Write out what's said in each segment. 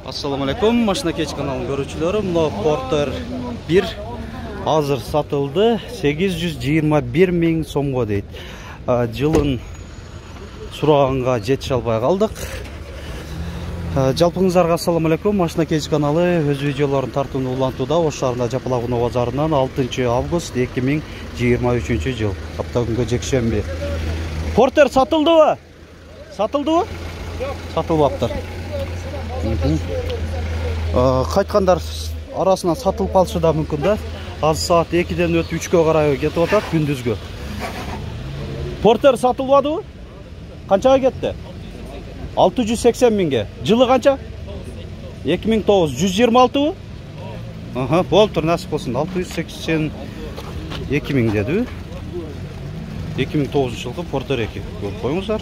Assalamu alaikum, Машина Кеч каналының көрүүчүлөрү. Мына Porter 1 азыр сатылды. 821 миң сомго дейт. Жылын сураганга жете албай калдык. Жалпыңыздарга ассаламу алейкум. Машина Кеч каналы өз видеолорун тартууну улантууда. Ош шаарында Жапалагуноо базарынан 6 август 2023 жыл. Апта күнгө жекшемби. Porter сатылдыбы? Сатылдыбы? Сатылбаптыр. Кайткандар арасынан сатылып калышы да мүмкүн да. Азыр саат 2-ден өтүп 3-кө карай кетип атат күндүзгө. Porter сатылбадыбы? Канчага кетти? 680 миңге. Жылы канча? 2009 126бы? Болуптур, насип болсун. 682 миң дедиби? 2009 жылкы Porter 2. Көрүп коюңуздар.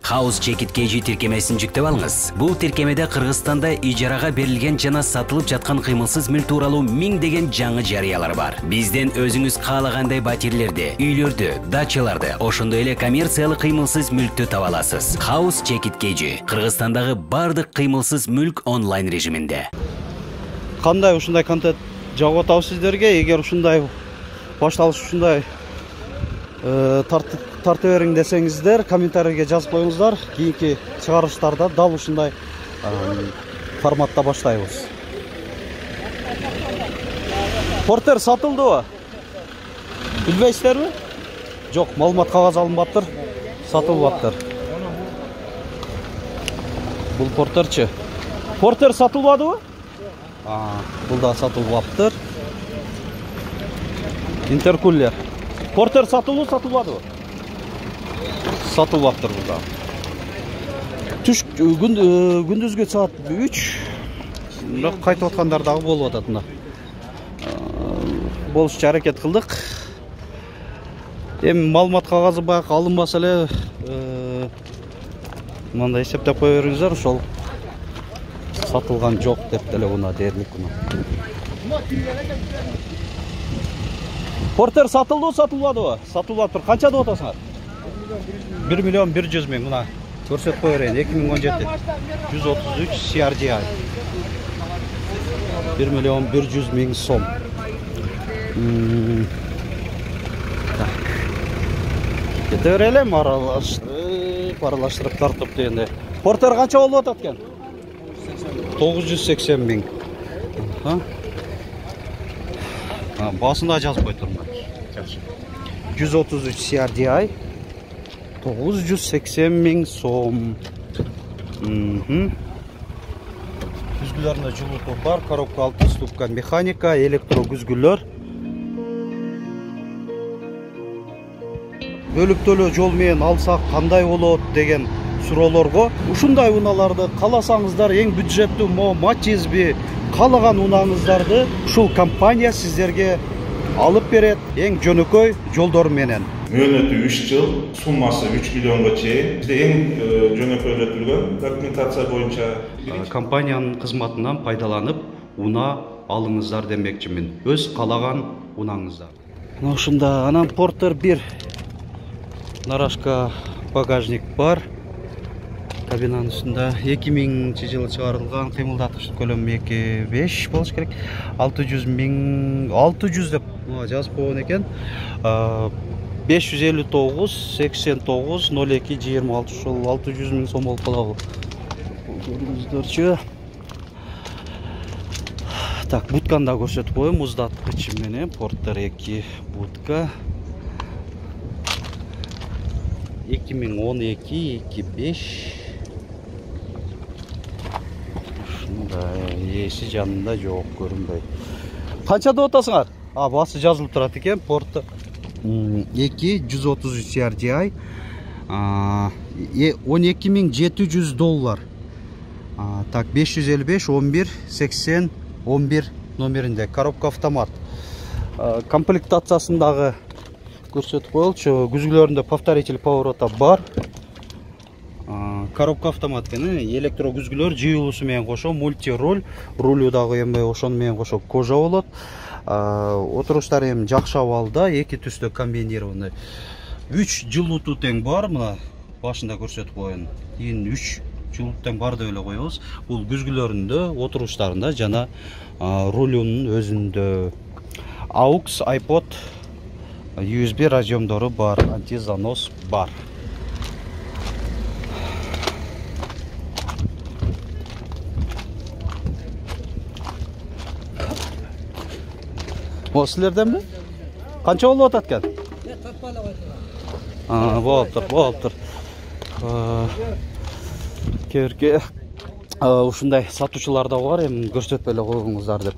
House Jacket KG тиркемесин жүктөп алыңыз. Бул тиркемеде Кыргызстанда ижарага берилген жана сатылып жаткан кыймылсыз мүлк тууралуу миңдеген жаңы жарыялар бар. Бизден өзүңүз каалагандай батирлерди, үйлөрдү, дачаларды, ошондой эле коммерциялык кыймылсыз мүлктү таба аласыз. House Jacket KG Кыргызстандагы бардык кыймылсыз мүлк онлайн режиминде. Кандай ушундай контент жагып атабыз сиздерге? Эгер ушундай башталыш ушундай тарта бериң десеңиздер, комментарийге жазып коюңуздар. Кийинки чыгарыштарда дал ушундай форматта баштайбыз. Porter сатылдыбы? Билбейсиздерби? Жок, маалымат кагаз алынбаптыр. Сатылбаптыр. Бул Porterчы. Porter сатылбадыбы? Бул да сатылбаптыр. Интеркулер. Porter сатылбы, сатылбадыбы? Сатылбаптыр бул да. Түш күндүзгө саат 3. Бирок кайтып аткандар дагы болуп атат мына. Болушчу аракет кылдык. Эми маалымат кагазы баягы алынбаса эле мындай эсептеп кое бериңиздер, ошол сатылган жок деп деле уна дээрлик уна. Porter сатылды, сатылбадыбы? Сатылбаптыр. Канча деп атасыңар? 1 миллион 100 миң. Мына көрсөтүп кое берейин. 2017 133 CRDI. 1 миллион 100 миң сом. Так. Кете берелим, аралаштырып тартып дегенде. Porter канча болуп атат экен? 980 миң. Басында жазып койтурмун. 133 CRDI 980 миң сом. Күзгүлөрүндө жылытуу бар, коробка 6 ступка механика, электро күзгүлөр. Бөлүктөлүү жол менен алсак кандай болот деген суроолорго ушундай унааларды кааласаңыздар, эң бюджеттүү Матизби каалаган унаңыздарды ушул компания сиздерге алып берет эң жөнөкөй жолдор менен. Мөөнөтү 3 жыл, суммасы 3 миллионго чейин. Бизде эң жөнөкөйлөтүлгөн документация боюнча компаниянын кызматынан пайдаланып уна алыңыздар демекчимин. Өз каалаган унаңыздар. Мына ушунда анан Porter 1 нарашка багажник бар. Кабинанын үстүндө 2000 жылы чыгарылган, кыймылдатыш көлөмү 2.5 болуш керек. 600 деп жазып койгон экен. 559 89 02 26 ушул 600 миң сом болуп калабы. Көрүңүздөрчү. Так, будканы да көрсөтүп коем, муздаткыч менен Porter 2 будка. 2012 25. Ээси жанында жок, көрүнбөй. Канча деп атасыңар? Басы жазылып турат экен. Porter 2 133 CRDI 12700 доллар. Так, 555 11 80 11 номеринде. Коробка автомат. Комплектациясындагы көрсөтүп коелчу. Күзгүлөрүндө повторитель поворота бар. Коробка автомат экен, электро күзгүлөр жыйылуусу менен кошо, мульти-руль, рулю дагы эми ошону менен кошо кожа болот. Отуруштар эми жакшы абалда, эки түстө комбинированный. 3 жылытуу тең бар, мына башында көрсөтүп коюн. Кийин 3 жулуктан барды эле коебуз. Бул күзгүлөрүндө, отуруштарында жана рулунун өзүндө AUX, iPod, USB разъемдору бар, антизанос бар. О, силерденби? Канча болуп атат экен? Болуптур. Кээрке ушундай сатуучулар да бар, эми көрсөтпөй эле коюңуздар деп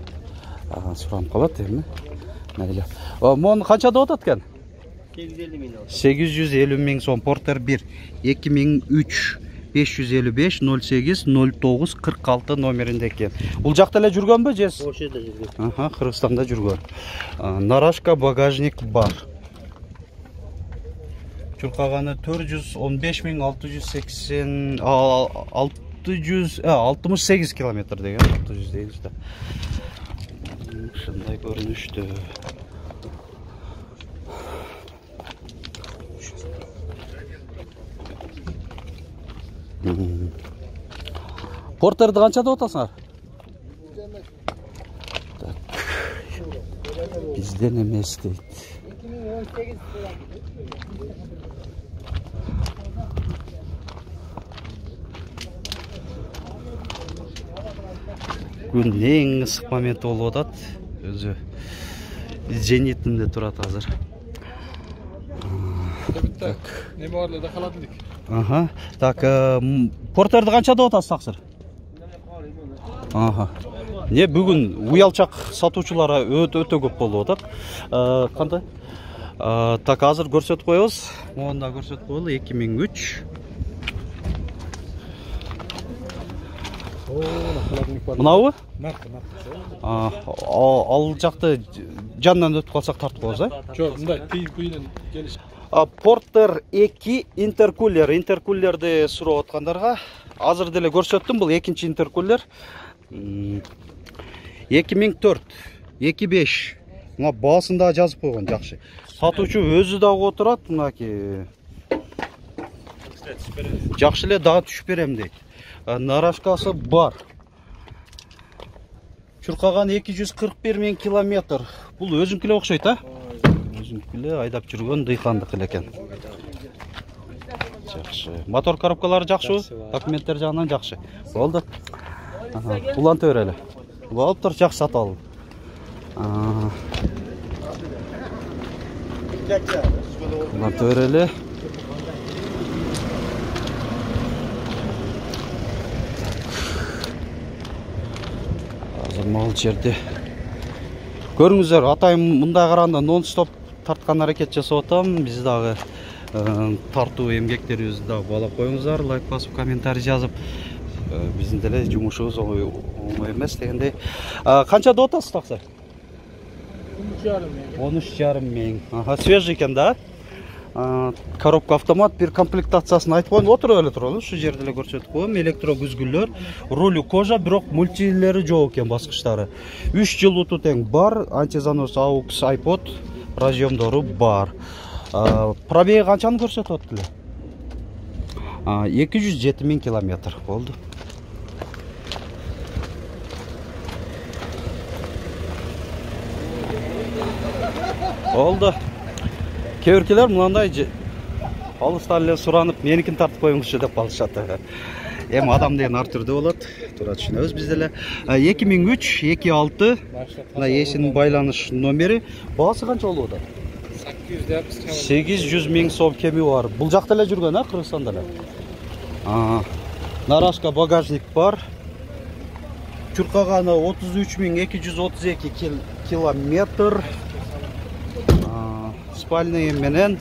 суранып калат эми. Мейли. Мон канча деп атат экен? 850 миң. 850 миң сом. Портер 1 2003 555 08 09 46 номеринде экен. Бул жакта эле жүргөнбү, жес? Ошол жерде жүргөн. Кыргызстанда жүргөн. Нарашка багажник бар. Чуркаганы 415.668 километр деген 600 дейбиз да. Ушундай көрүнүштү. Портерди канча деп атасыңар? Бизден эмес дейт. 2018 күн эң ысык момент болуп атат. Өзү зенитинде турат азыр. Так. Не барлыгы холодильник. Так, портерди канча деп атасыз таксыр? Не бүгүн уялчак сатуучулар өтө көп болуп атат. Кандай? Так, азыр көрсөтүп коебуз. Монда көрсөтүп коелу 2003. Мынабы? Ал жакты жанынан өтүп калсак тартып коебуз, Жок, мындай күйүнөн келиш. Портер 2 интеркулер. Интеркулерди сурап аткандарга азыр деле көрсөттүм. Бул экинчи интеркулер. 2004, 25. Мына баасында жазып койгон, жакшы. Сатуучу өзү дагы отурат, мынаки. Жакшы эле дагы түшүп берем дейт. Нарашкасы бар. Чуркаган 241 миң километр. Бул өзүнкүлө окшойт, Өзүнкүлө айдап жүргөн дыйкандык эле экен. Жакшы. Мотор коробкалары жакшыбы? Документтер жагынан жакшы. Болду. Уланта берели. Болуптур, жакшы сатып алдым. Уланта берели. Мал жерде. Көрүңүздөр, атайым мындай караганда нон-стоп тарткан аракет жасап атам. Биз дагы тартуу эмгектерибизди дагы баалап коюңуздар, лайк басып, комментарий жазып. Биздин деле жумушубуз оңой эмес дегендей. Канча деп атасыз таксыр? 13,5 миң. Свежий экен да? Коробка автомат, бир комплектациясын айтып коюн. Отуруп эле туралы, ушу жерде эле көрсөтүп коем. Электро күзгүлөр, рулю кожа, бирок мультилери жок экен, баскычтары. 3 жылуту тең бар, антизанос AUX, iPod разъемдору бар. Пробеги канчаны көрсөтүп атты эле? 207 миң километр болду. Oldu. Kevirkiler mынандай алыстан эле суранып, меникин тартып коюңузчу деп калышат. Эми адам деген ар түрдүү болот. Туура түшүнөбүз биз деле. 2003 26 мына эшинин байланыш номери. Баасы канча болуп атат? 800 миң сом кеми бар. Бул жакта эле жүргөн, Кыргызстанда эле. Нарашка багажник бар. Чуркаганы 33.232 километр. Спальный менен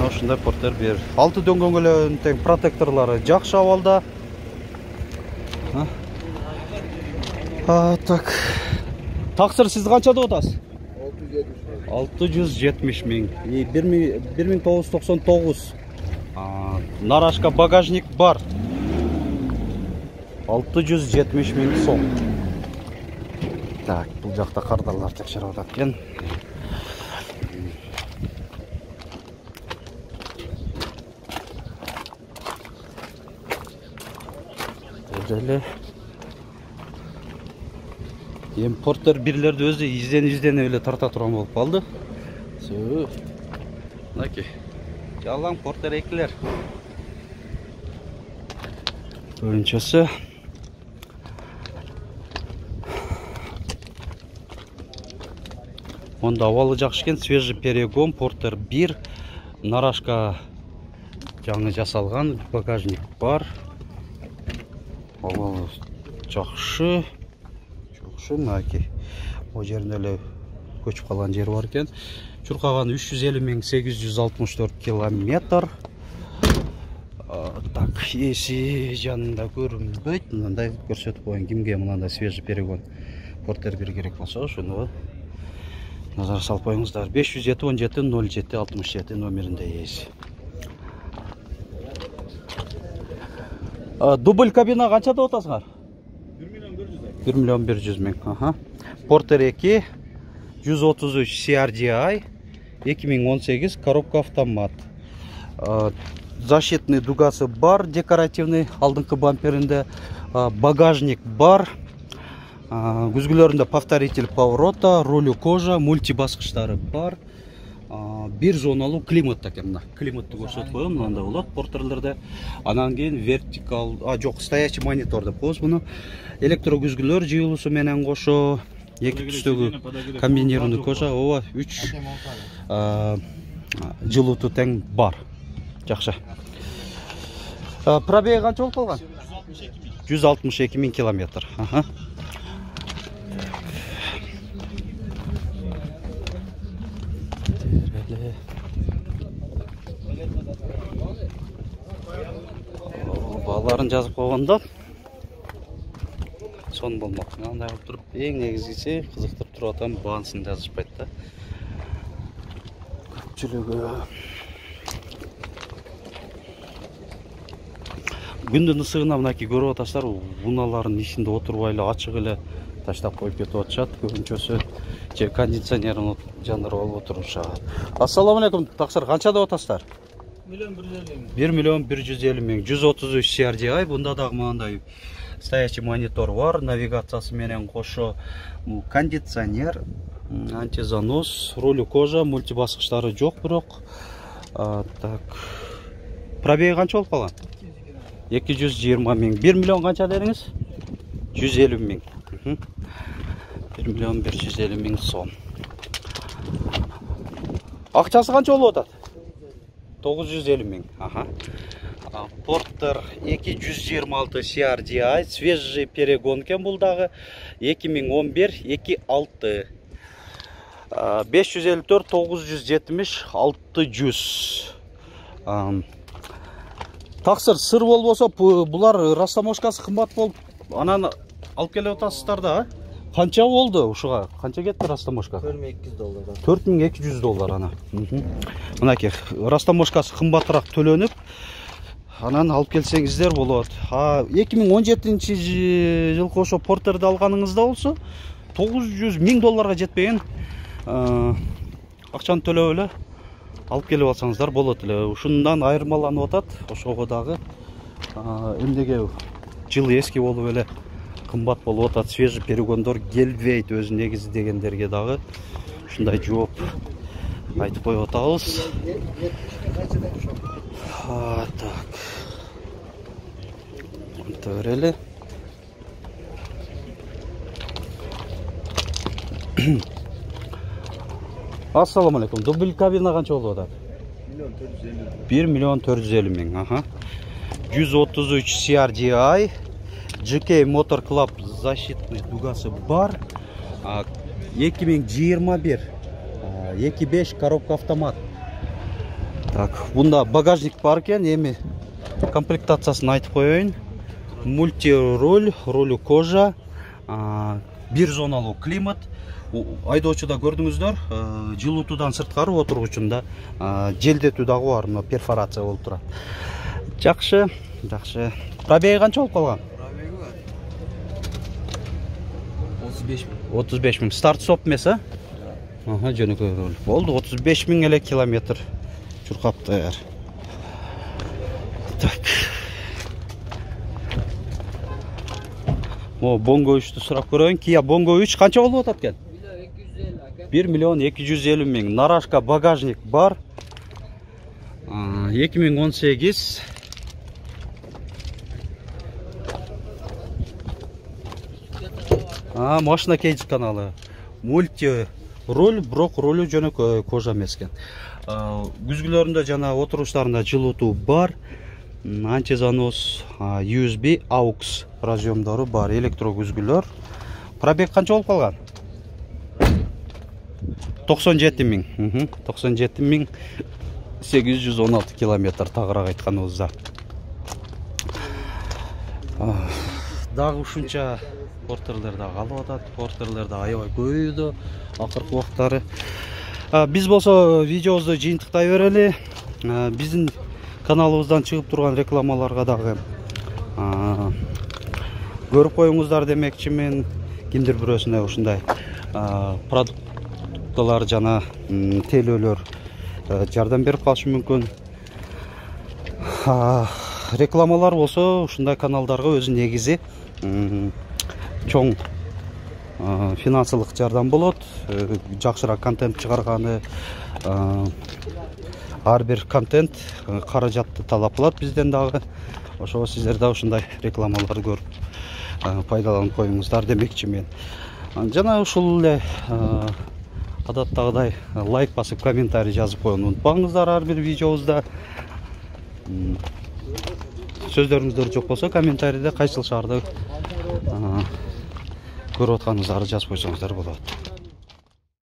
ушундай портер бер. 6 дөңгөлөнүн тең протекторлору жакшы абалда. Так. Таксыр сиз канча деп атасыз? 670 миң. 1999. Нарашка багажник бар. 670 миң сом. Так, бул жакта кардарлар текшерип атат экен. Böyle. Porter birilerde özü izden öyle tarta turan bolup kaldı. Naki. Жалаң Porter ekler. Önçesi. Onda avalı жақсы екен, свежий перегон, Porter 1, нарашка жаңы жасалған, багажник бар. Авалы жақсы. Маки. О жерінде эле көчүп калган жер бар экен. Чуркаган 350.864 километр. Так, эси жанында көрүнбөйт. Мындай көрсөтүп коеюн, кимге мындай свежий перегон Porter 1 керек болсо, ошону назар салып коюңуздар. 507-17-07-67 номеринде эси. Дубль кабина канча деп атасыңар? 1.100.000. Ага. Porter 2 133 CRDI 2018 коробка автомат. Защитный дугасы бар, декоративный алдыңкы бамперинде, багажник бар. Күзгүлөрүндө повторитель поворота, рулю кожа, мультибаскычтары бар. Bir зоналуу климат экен. Климатты көрсөтүп коем, мындай болот Porter'лерде. Анан кийин вертикал, жок, стоячий монитор деп коебуз буну. Электрокүзгүлөр жыйылуусу менен кошо, эки түстөгү комбинированный кожа, 3 жылууту тең бар. Жакшы. Пробеги канча болуп калган? 162.000 километр. Ага. Баларын жазып койгондо сон болмок. Мындай кылып туруп, эң негизгиси кызыктырып туруп атам, баасын жазышпайт да. Көпчүлүгү күндүн ысыгына мынакей көрүп атасыздар, унаалардын ичинде отурбай эле ачык эле таштап коюп кетип атышат. Көбүнчөсү же кондиционерин жандырып алып отурушат. Ассаламу алейкум, таксыр канча деп атасыздар? 1.150.000. 133 CRDI. Бунда дагы мындай стоячий монитор бар, навигациясы менен кошо, кондиционер, антизанос, рулю кожа, мультибаскычтары жок бирок. Так. Пробеги канча болуп калган? 220.000. 1 миллион канча дедиңиз? 150.000. 1.150.000 сом. Акчасы канча болуп атат? 950.000. Ага. Porter 226 CRDI, свежий перегон кен бул дагы 2011 26. 554 970 600. Таксыр сыр болбосо булар растаможкасы кымбат болуп, анан алып келип атасыздар да, канча болду ушуга? Канча кетти растаможка? $4.200. $4.200 ана. Мынакей растаможкасы кымбатыраак төлөнүп, анан алып келсеңиздер болот. 2017-жылкы ошо Porter'ди алганыңызда болсо $900.000 жетпеген акчаны төлөп эле алып келип алсаңыздар болот эле. Ушундан айырмаланып атат. Ошого дагы эмнеге жылы эски болуп эле кымбат болуп атат. Свежий перегондор келбейт өзү негизи дегендерге дагы ушундай жооп айтып коюп атабыз. Так. Төреле. Ассаламу алейкум. Дубль кабина канча болуп атат? 1.450.000. Ага. 133 CRDI, GK Motor Club защитный дугасы бар. 2021 2.5 коробка автомат. Так, бунда багажник бар экен, эми комплектациясын айтып коеюн. Мультируль, рулю кожа, бир зоналуу климат. Айдоочуда көрдүңүздөр, жылуутуудан сырткары отургучунда желдетүү дагы бар, мына перфорация болуп турат. Жакшы, жакшы. Пробеги канча болуп калган? Пробеги 35.000. Старт стоп эмес, а? Ага, жөнөкөй руль. Болду, 35.000 эле километр чуркаптыр. Так. О, Bongo 3'tü сурап көрөйүн. Kia Bongo 3 канча болуп атат экен? 1 миллион 250 миң. Нарашка багажник бар. 2018. Машина кейдж каналы. Мульти руль, бирок рулю жөнөкөй кожа эмес экен. Күзгүлөрүндө жана отуруштарында жылытуу бар. Антизанос, USB, AUX разъемдору бар, электро күзгүлөр. Пробег канча болуп калган? 97 миң. 97 миң 816 километр тагыраак айтканыбызда. Дагы ушунча портерлер да калып атат. Портерлер да аябай көбөйдү акыркы убактары. Биз болсо видеобузду жыйынтыктай берели. Биздин каналыбыздан чыгып турган рекламаларга дагы көрүп коюңуздар демекчимин. Кимдир бирөөсүнө ушундай продукталар жана телөөлөр жардам берип калышы мүмкүн. Рекламалар болсо ушундай каналдарга өзү негизи чоң финансылык жардам болот. Жакшыраак контент чыгарганы, ар бир контент каражатты талап кылат бизден дагы. Ошого сиздер да ушундай рекламаларды көрүп пайдаланып коюңуздар демекчимин. Жана ушул эле адаттагыдай лайк басып, комментарий жазып коюуну унутпаңыздар ар бир видеобузда. Сөздөрүңүздөр жок болсо комментарийде кайсыл шаарды көрүп атканыңыздарды жазып койсоңуздар болот.